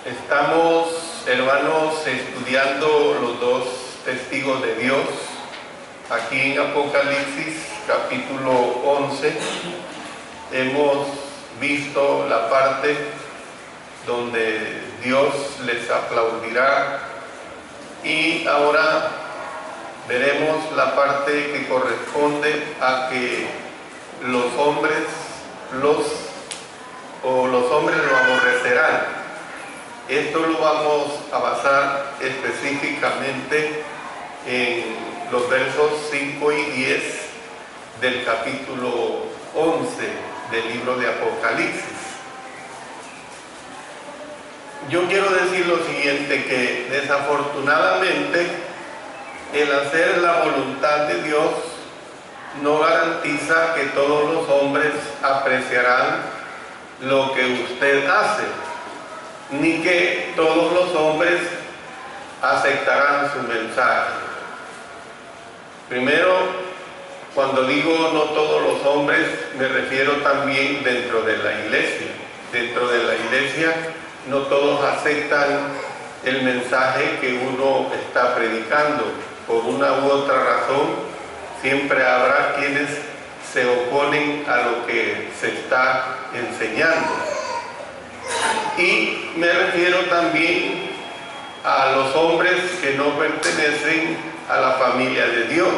Estamos, hermanos, estudiando los dos testigos de Dios. Aquí en Apocalipsis, capítulo 11, hemos visto la parte donde Dios les aplaudirá y ahora veremos la parte que corresponde a que los hombres lo aborrecerán. Esto lo vamos a basar específicamente en los versos 5 y 10 del capítulo 11 del libro de Apocalipsis. Yo quiero decir lo siguiente, que desafortunadamente el hacer la voluntad de Dios no garantiza que todos los hombres apreciarán lo que usted hace, ni que todos los hombres aceptarán su mensaje. Primero, cuando digo no todos los hombres, me refiero también dentro de la iglesia. Dentro de la iglesia no todos aceptan el mensaje que uno está predicando. Por una u otra razón, siempre habrá quienes se oponen a lo que se está enseñando. Y me refiero también a los hombres que no pertenecen a la familia de Dios,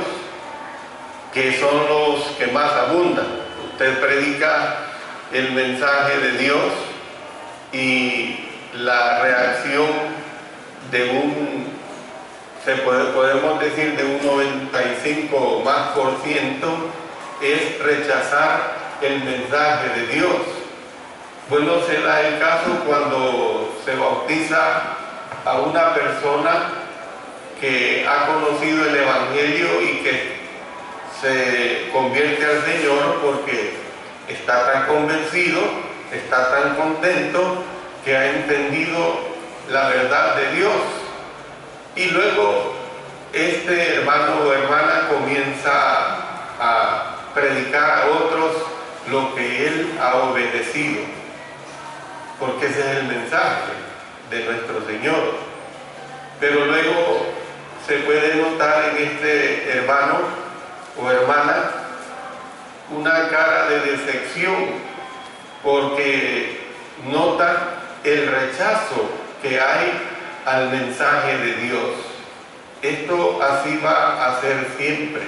que son los que más abundan. Usted predica el mensaje de Dios y la reacción de podemos decir de un 95% más es rechazar el mensaje de Dios. Bueno, se da el caso cuando se bautiza a una persona que ha conocido el Evangelio y que se convierte al Señor porque está tan convencido, está tan contento que ha entendido la verdad de Dios. Y luego este hermano o hermana comienza a predicar a otros lo que él ha obedecido, porque ese es el mensaje de nuestro Señor. Pero luego se puede notar en este hermano o hermana una cara de decepción, porque nota el rechazo que hay al mensaje de Dios. Esto así va a ser siempre.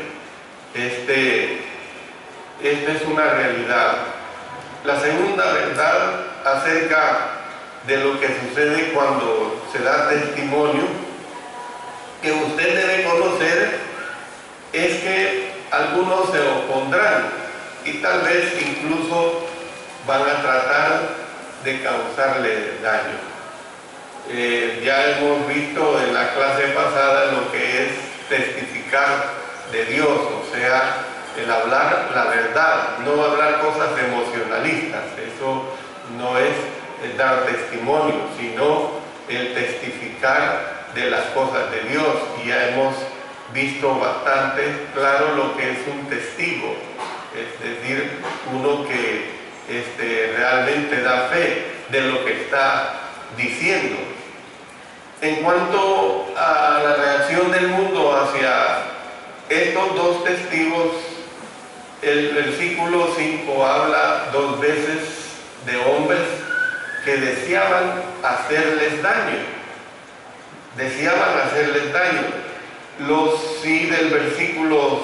Esta es una realidad. La segunda verdad acerca de lo que sucede cuando se da testimonio, que usted debe conocer, es que algunos se opondrán y tal vez incluso van a tratar de causarle daño. Ya hemos visto en la clase pasada lo que es testificar de Dios, o sea, el hablar la verdad, no hablar cosas emocionalistas. Eso no es el dar testimonio, sino el testificar de las cosas de Dios. Y ya hemos visto bastante claro lo que es un testigo, es decir, uno que realmente da fe de lo que está diciendo. En cuanto a la reacción del mundo hacia estos dos testigos, el versículo 5 habla dos veces de hombres que deseaban hacerles daño. Deseaban hacerles daño. Los sí del versículo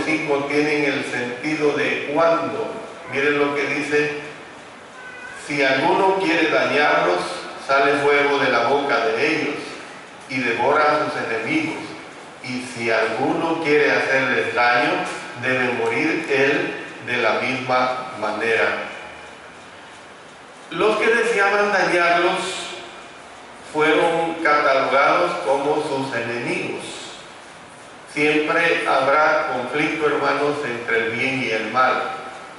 5 tienen el sentido de cuando. Miren lo que dice: si alguno quiere dañarlos, sale fuego de la boca de ellos y devora a sus enemigos. Y si alguno quiere hacerles daño, debe morir él de la misma manera. Los que deseaban dañarlos fueron catalogados como sus enemigos. Siempre habrá conflicto, hermanos, entre el bien y el mal.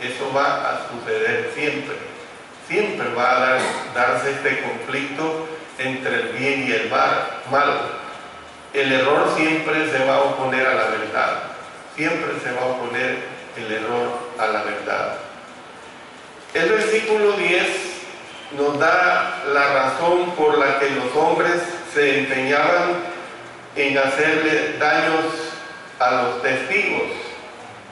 Eso va a suceder siempre. Siempre va a darse este conflicto entre el bien y el mal. El error siempre se va a oponer a la verdad. Siempre se va a oponer el error a la verdad. El versículo 10 nos da la razón por la que los hombres se empeñaban en hacerle daños a los testigos.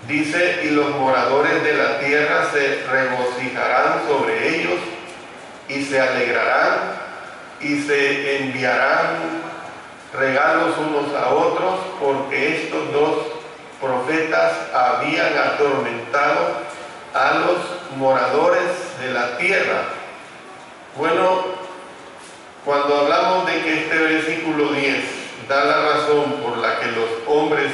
Dice, y los moradores de la tierra se regocijarán sobre ellos y se alegrarán y se enviarán regalos unos a otros, porque estos dos profetas habían atormentado a los moradores de la tierra. Bueno, cuando hablamos de que este versículo 10 da la razón por la que los hombres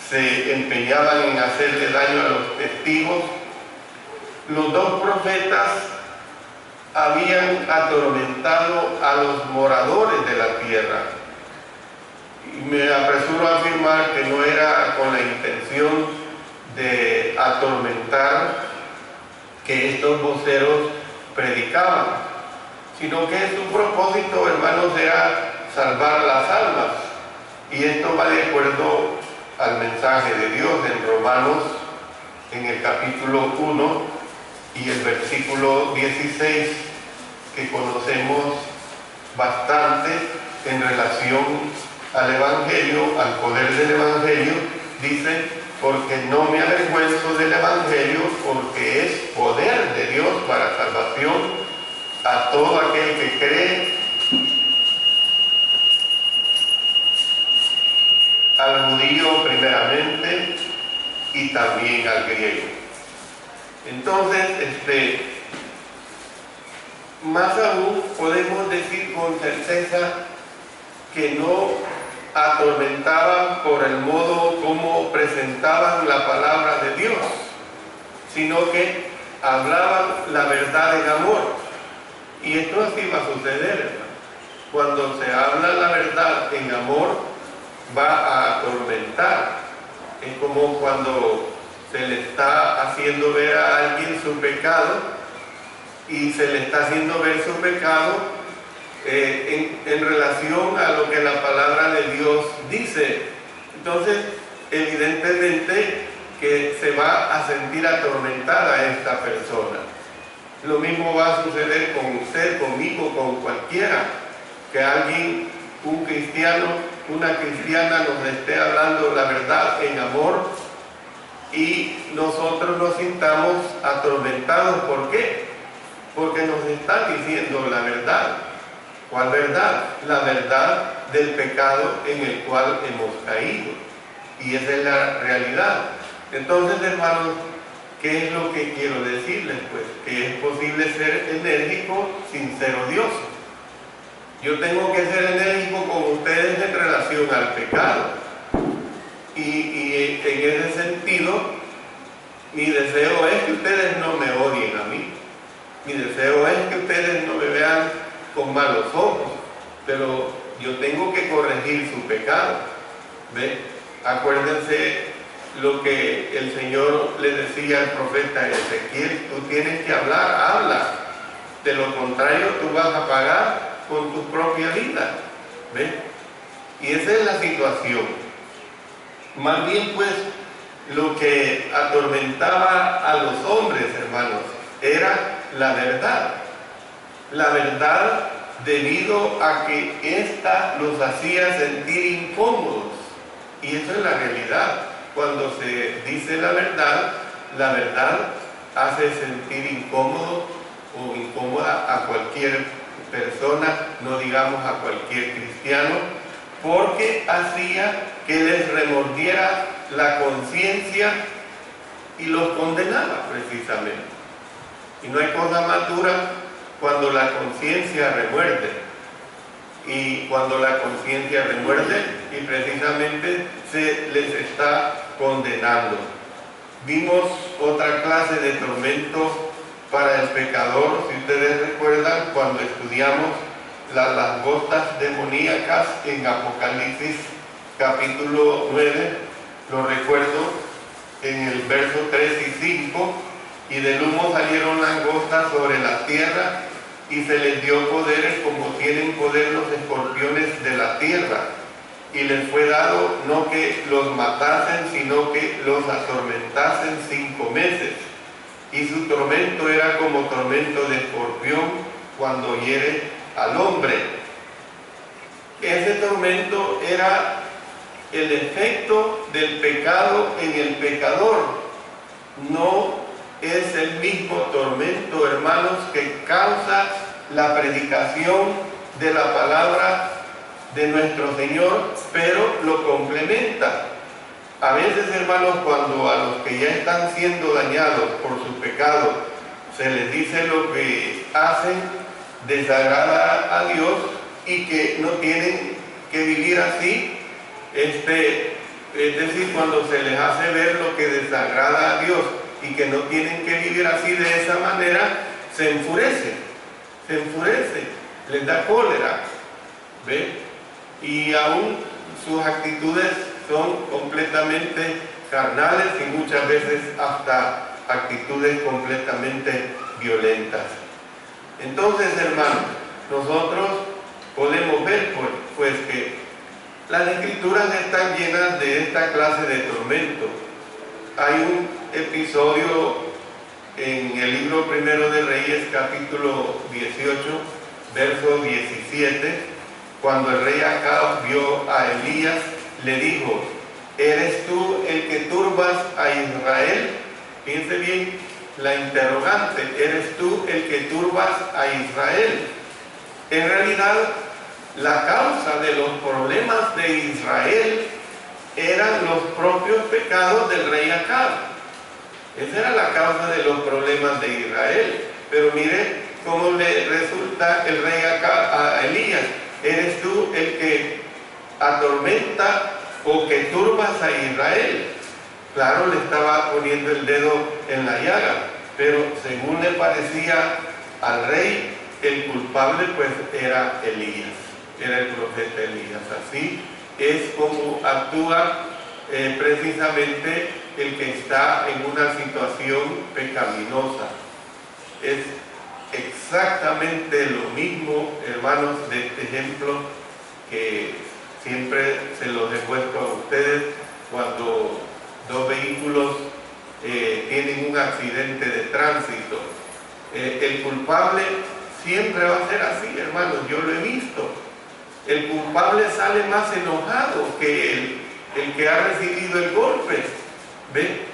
se empeñaban en hacerle daño a los testigos, los dos profetas habían atormentado a los moradores de la tierra. Y me apresuro a afirmar que no era con la intención de atormentar que estos voceros predicaban, sino que su propósito, hermanos, era salvar las almas. Y esto va de acuerdo al mensaje de Dios en Romanos, en el capítulo 1 y el versículo 16, que conocemos bastante en relación al Evangelio, al poder del Evangelio. Dice, porque no me avergüenzo del Evangelio, porque es poder de Dios para salvación a todo aquel que cree, al judío primeramente y también al griego. Entonces, más aún podemos decir con certeza que no atormentaban por el modo como presentaban la palabra de Dios, sino que hablaban la verdad en amor. Y esto así va a suceder, hermano. Cuando se habla la verdad en amor, va a atormentar. Es como cuando se le está haciendo ver a alguien su pecado y se le está haciendo ver su pecado en relación a lo que la palabra de Dios dice. Entonces, evidentemente que se va a sentir atormentada esta persona. Lo mismo va a suceder con usted, conmigo, con cualquiera, que alguien, un cristiano, una cristiana nos esté hablando la verdad en amor y nosotros nos sintamos atormentados. ¿Por qué? Porque nos están diciendo la verdad. ¿Cuál verdad? La verdad del pecado en el cual hemos caído. Y esa es la realidad. Entonces, hermanos, ¿qué es lo que quiero decirles? Pues que es posible ser enérgico sin ser odioso. Yo tengo que ser enérgico con ustedes en relación al pecado. Y en ese sentido, mi deseo es que ustedes no me odien a mí. Mi deseo es que ustedes no me vean con malos ojos. Pero yo tengo que corregir su pecado. ¿Ve? Acuérdense lo que el Señor le decía al profeta Ezequiel: tú tienes que hablar, habla. De lo contrario, tú vas a pagar con tu propia vida. ¿Ven? Y esa es la situación. Más bien, pues, lo que atormentaba a los hombres, hermanos, era la verdad. La verdad, debido a que ésta los hacía sentir incómodos. Y eso es la realidad. Cuando se dice la verdad hace sentir incómodo o incómoda a cualquier persona, no digamos a cualquier cristiano, porque hacía que les remordiera la conciencia y los condenaba precisamente. Y no hay cosa más dura cuando la conciencia remuerde. Y cuando la conciencia remuerde y precisamente se les está condenando. Vimos otra clase de tormento para el pecador, si ustedes recuerdan, cuando estudiamos las langostas demoníacas en Apocalipsis capítulo 9, lo recuerdo en el verso 3 y 5, y del humo salieron langostas sobre la tierra y se les dio poderes como tienen poder los escorpiones de la tierra, y les fue dado no que los matasen, sino que los atormentasen 5 meses. Y su tormento era como tormento de escorpión, cuando hiere al hombre. Ese tormento era el efecto del pecado en el pecador. No es el mismo tormento, hermanos, que causa la predicación de la palabra de nuestro Señor, pero lo complementa. A veces, hermanos, cuando a los que ya están siendo dañados por su pecado se les dice lo que hacen desagrada a Dios y que no tienen que vivir así, es decir, cuando se les hace ver lo que desagrada a Dios y que no tienen que vivir así de esa manera, se enfurece, les da cólera, ¿ve? Y aún sus actitudes son completamente carnales y muchas veces hasta actitudes completamente violentas. Entonces, hermanos, nosotros podemos ver pues que las escrituras están llenas de esta clase de tormento. Hay un episodio en el libro primero de Reyes, capítulo 18, verso 17, cuando el rey Acab vio a Elías, le dijo: ¿eres tú el que turbas a Israel? Piense bien la interrogante, ¿eres tú el que turbas a Israel? En realidad, la causa de los problemas de Israel eran los propios pecados del rey Acab. Esa era la causa de los problemas de Israel. Pero mire cómo le resulta el rey Acab a Elías: ¿eres tú el que atormenta o que turbas a Israel? Claro, le estaba poniendo el dedo en la llaga, pero según le parecía al rey, el culpable pues era Elías, era el profeta Elías. Así es como actúa precisamente el que está en una situación pecaminosa. Es exactamente lo mismo, hermanos, de este ejemplo que siempre se los he puesto a ustedes cuando dos vehículos tienen un accidente de tránsito. El culpable siempre va a ser así, hermanos, yo lo he visto. El culpable sale más enojado que el que ha recibido el golpe. ¿Ve?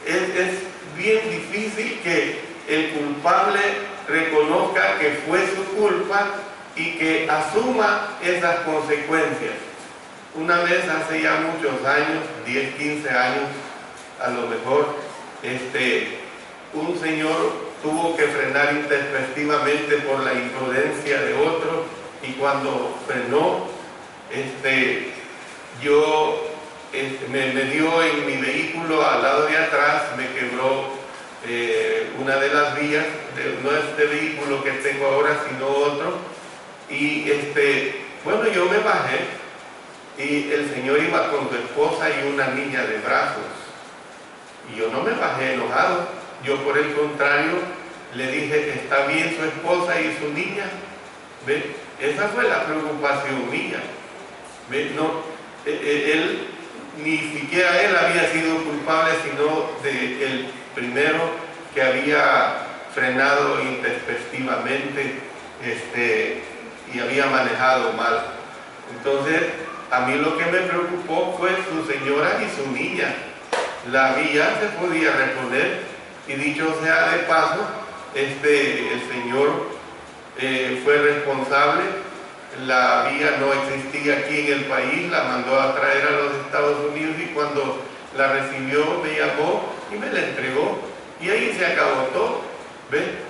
Es bien difícil que el culpable reconozca que fue su culpa y que asuma esas consecuencias. Una vez, hace ya muchos años, 10, 15 años, a lo mejor, un señor tuvo que frenar intempestivamente por la imprudencia de otro, y cuando frenó, me dio en mi vehículo al lado de atrás, me quebró una de las vías, no este vehículo que tengo ahora, sino otro, y bueno, yo me bajé, y el señor iba con su esposa y una niña de brazos, y yo no me bajé enojado. Yo, por el contrario, le dije: ¿está bien su esposa y su niña? ¿Ve? Esa fue la preocupación mía. ¿Ve? No, él, ni siquiera él había sido culpable, sino de el primero que había frenado intempestivamente y había manejado mal. Entonces, a mí lo que me preocupó fue su señora y su niña. La vía se podía reponer, y dicho sea de paso, el señor fue responsable. La vía no existía aquí en el país, la mandó a traer a los Estados Unidos, y cuando la recibió me llamó y me la entregó, y ahí se acabó todo. ¿Ven?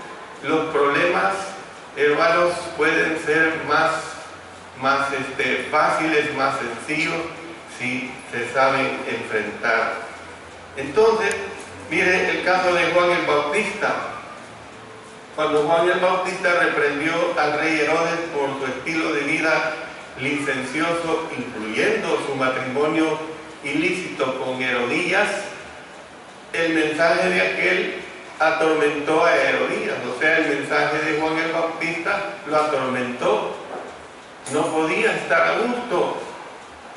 Los problemas, hermanos, pueden ser más fáciles, más sencillos, si se saben enfrentar. Entonces, mire el caso de Juan el Bautista. Cuando Juan el Bautista reprendió al rey Herodes por su estilo de vida licencioso, incluyendo su matrimonio ilícito con Herodías, el mensaje de aquel atormentó a Herodías. O sea, el mensaje de Juan el Bautista lo atormentó. No podía estar a gusto,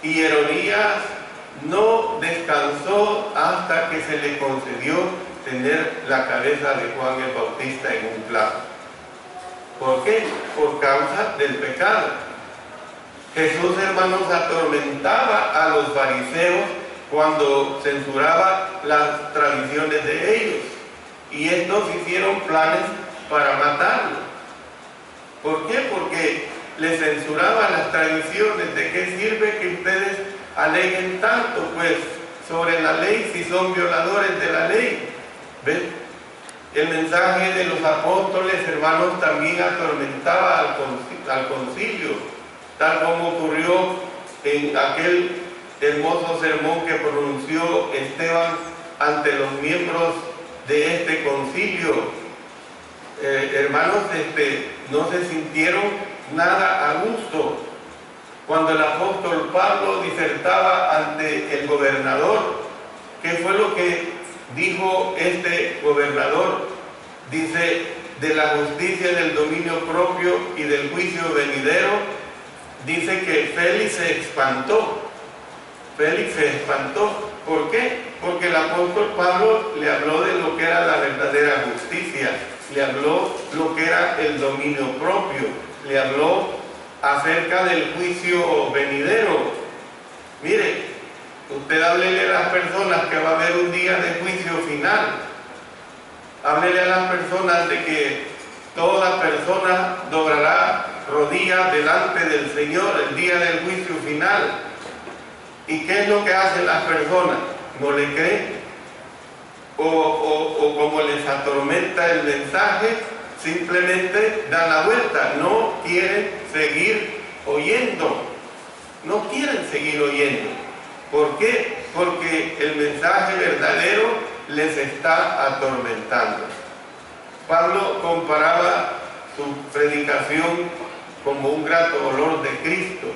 y Herodías no descansó hasta que se le concedió tener la cabeza de Juan el Bautista en un plato. ¿Por qué? Por causa del pecado. Jesús, hermanos, atormentaba a los fariseos cuando censuraba las tradiciones de ellos. Y estos hicieron planes para matarlo. ¿Por qué? Porque les censuraban las tradiciones. ¿De qué sirve que ustedes aleguen tanto, pues, sobre la ley si son violadores de la ley? ¿Ven? El mensaje de los apóstoles, hermanos, también atormentaba al concilio, tal como ocurrió en aquel hermoso sermón que pronunció Esteban ante los miembros de este concilio. Hermanos, no se sintieron nada a gusto cuando el apóstol Pablo disertaba ante el gobernador. ¿Qué fue lo que dijo este gobernador? Dice: de la justicia, del dominio propio y del juicio venidero. Dice que Félix se espantó. Félix se espantó. ¿Por qué? Porque el apóstol Pablo le habló de lo que era la verdadera justicia, le habló lo que era el dominio propio, le habló acerca del juicio venidero. Mire, usted háblele a las personas que va a haber un día de juicio final. Háblele a las personas de que toda persona doblará rodillas delante del Señor el día del juicio final. ¿Y qué es lo que hacen las personas? ¿No le creen? O como les atormenta el mensaje, simplemente dan la vuelta. No quieren seguir oyendo. No quieren seguir oyendo. ¿Por qué? Porque el mensaje verdadero les está atormentando. Pablo comparaba su predicación como un grato olor de Cristo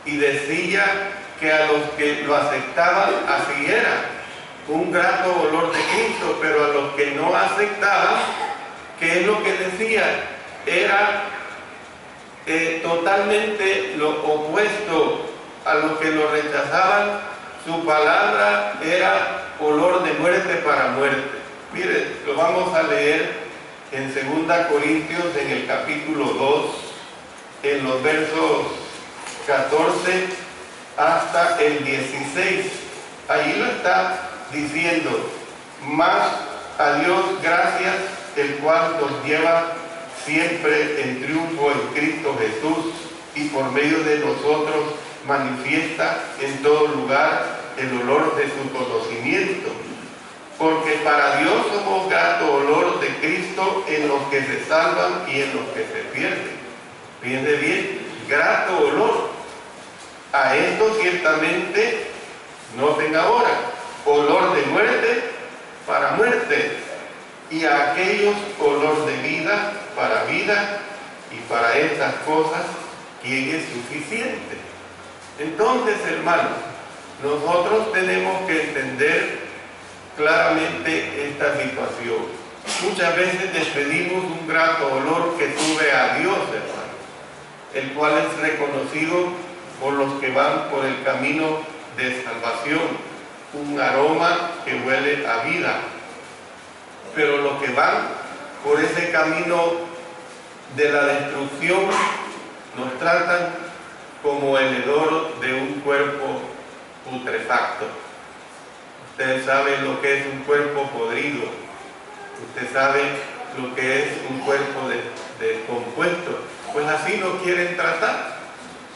y decía que a los que lo aceptaban así era, un grato olor de Cristo, pero a los que no aceptaban, ¿qué es lo que decía? Era totalmente lo opuesto. A los que lo rechazaban, su palabra era olor de muerte para muerte. Mire, lo vamos a leer en 2 Corintios, en el capítulo 2, en los versos 14 hasta el 16. Allí lo está diciendo: mas a Dios gracias, el cual nos lleva siempre en triunfo en Cristo Jesús, y por medio de nosotros manifiesta en todo lugar el olor de su conocimiento. Porque para Dios somos grato olor de Cristo en los que se salvan y en los que se pierden. Fíjense bien, grato olor. A esto ciertamente, noten ahora, olor de muerte para muerte, y a aquellos olor de vida para vida, y para estas cosas, ¿quién es suficiente? Entonces, hermanos, nosotros tenemos que entender claramente esta situación. Muchas veces despedimos un grato olor que sube a Dios, hermanos, el cual es reconocido por los que van por el camino de salvación, un aroma que huele a vida. Pero los que van por ese camino de la destrucción nos tratan como el hedor de un cuerpo putrefacto. Usted sabe lo que es un cuerpo podrido. Usted sabe lo que es un cuerpo descompuesto. Pues así nos quieren tratar,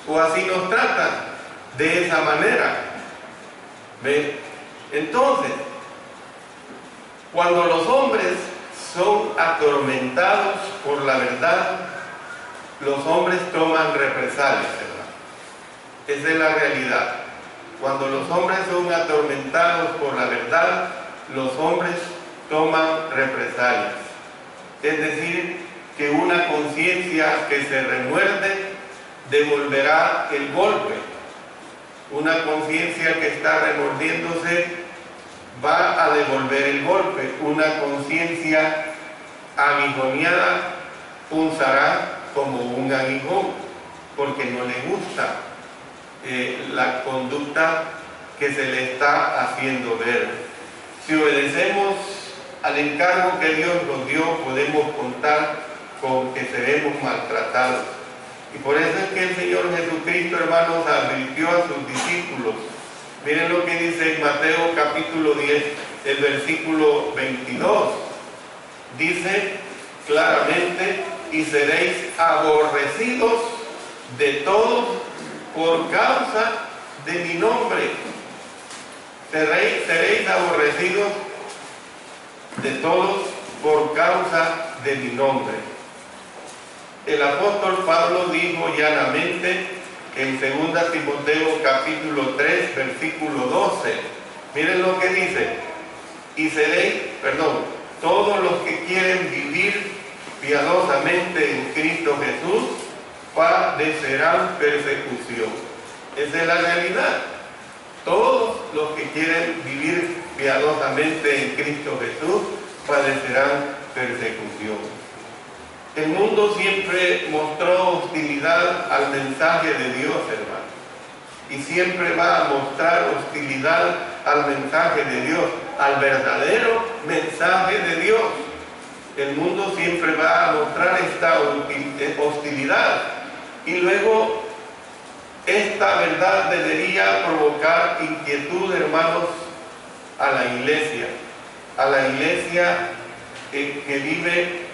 o así nos tratan, de esa manera. ¿Ve? Entonces, cuando los hombres son atormentados por la verdad, los hombres toman represalias, hermano. Esa es la realidad. Cuando los hombres son atormentados por la verdad, los hombres toman represalias. Es decir, que una conciencia que se remuerde devolverá el golpe. Una conciencia que está remordiéndose va a devolver el golpe. Una conciencia aguijoneada punzará como un aguijón, porque no le gusta la conducta que se le está haciendo ver. Si obedecemos al encargo que Dios nos dio, podemos contar con que seremos maltratados. Y por eso es que el Señor Jesucristo, hermanos, advirtió a sus discípulos. Miren lo que dice en Mateo capítulo 10, el versículo 22. Dice claramente: y seréis aborrecidos de todos por causa de mi nombre. Seréis aborrecidos de todos por causa de mi nombre. El apóstol Pablo dijo llanamente en 2 Timoteo capítulo 3, versículo 12. Miren lo que dice: y seréis, todos los que quieren vivir piadosamente en Cristo Jesús padecerán persecución. Esa es la realidad. Todos los que quieren vivir piadosamente en Cristo Jesús padecerán persecución. El mundo siempre mostró hostilidad al mensaje de Dios, hermano. Y siempre va a mostrar hostilidad al mensaje de Dios, al verdadero mensaje de Dios. El mundo siempre va a mostrar esta hostilidad. Y luego, esta verdad debería provocar inquietud, hermanos, a la iglesia. A la iglesia que vive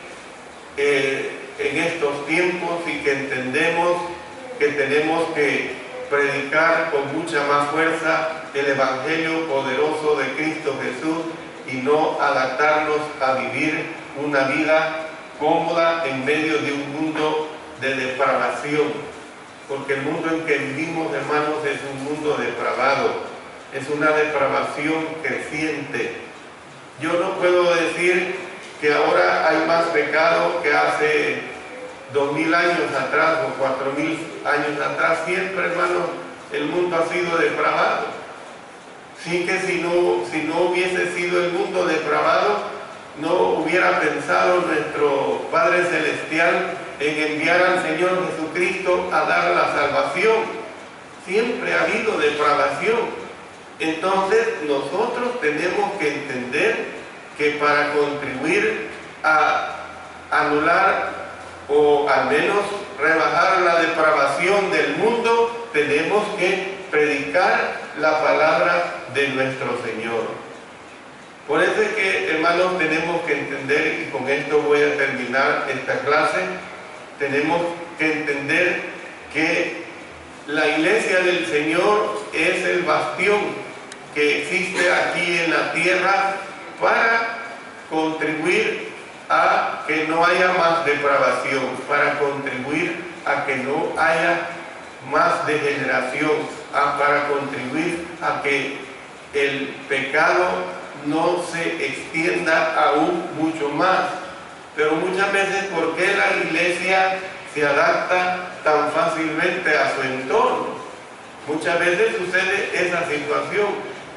en estos tiempos y que entendemos que tenemos que predicar con mucha más fuerza el Evangelio poderoso de Cristo Jesús y no adaptarnos a vivir una vida cómoda en medio de un mundo de depravación. Porque el mundo en que vivimos, hermanos, es un mundo depravado, es una depravación creciente. Yo no puedo decir que ahora hay más pecado que hace 2000 años atrás o 4000 años atrás. Siempre, hermanos, el mundo ha sido depravado. Sí que si no hubiese sido el mundo depravado, no hubiera pensado nuestro Padre Celestial en enviar al Señor Jesucristo a dar la salvación. Siempre ha habido depravación. Entonces nosotros tenemos que entender que para contribuir a anular o al menos rebajar la depravación del mundo, tenemos que predicar la palabra de nuestro Señor. Por eso es que, hermanos, tenemos que entender, y con esto voy a terminar esta clase, tenemos que entender que la iglesia del Señor es el bastión que existe aquí en la tierra para contribuir a que no haya más depravación, para contribuir a que no haya más degeneración, para contribuir a que el pecado no se extienda aún mucho más. Pero muchas veces, ¿por qué la iglesia se adapta tan fácilmente a su entorno? Muchas veces sucede esa situación,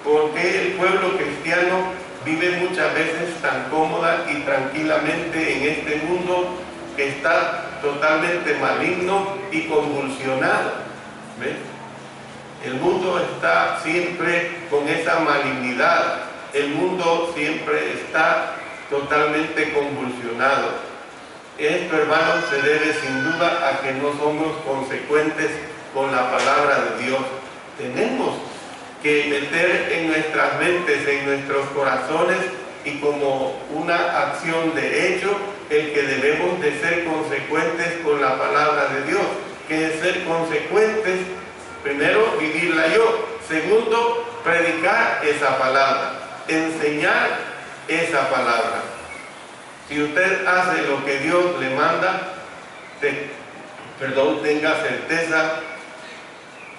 porque el pueblo cristiano vive muchas veces tan cómoda y tranquilamente en este mundo que está totalmente maligno y convulsionado. ¿Ves? El mundo está siempre con esa malignidad. El mundo siempre está totalmente convulsionado. Esto, hermanos, se debe sin duda a que no somos consecuentes con la palabra de Dios. Tenemos que meter en nuestras mentes, en nuestros corazones, y como una acción de hecho, el que debemos de ser consecuentes con la palabra de Dios. Que es ser consecuentes, primero, vivirla yo. Segundo, predicar esa palabra, enseñar esa palabra. Si usted hace lo que Dios le manda, tenga certeza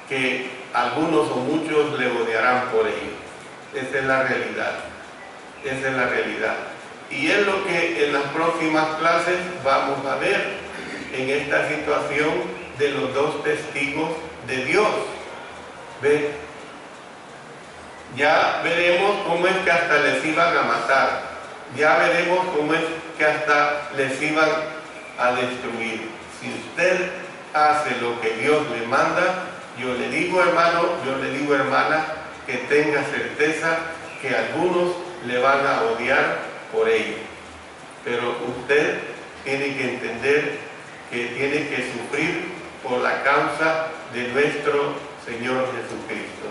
que algunos o muchos le odiarán por ello. Esa es la realidad. Esa es la realidad. Y es lo que en las próximas clases vamos a ver en esta situación de los dos testigos de Dios. ¿Ve? Ya veremos cómo es que hasta les iban a matar. Ya veremos cómo es que hasta les iban a destruir. Si usted hace lo que Dios le manda, yo le digo, hermano, yo le digo, hermana, que tenga certeza que algunos le van a odiar por ello. Pero usted tiene que entender que tiene que sufrir por la causa de nuestro Señor Jesucristo.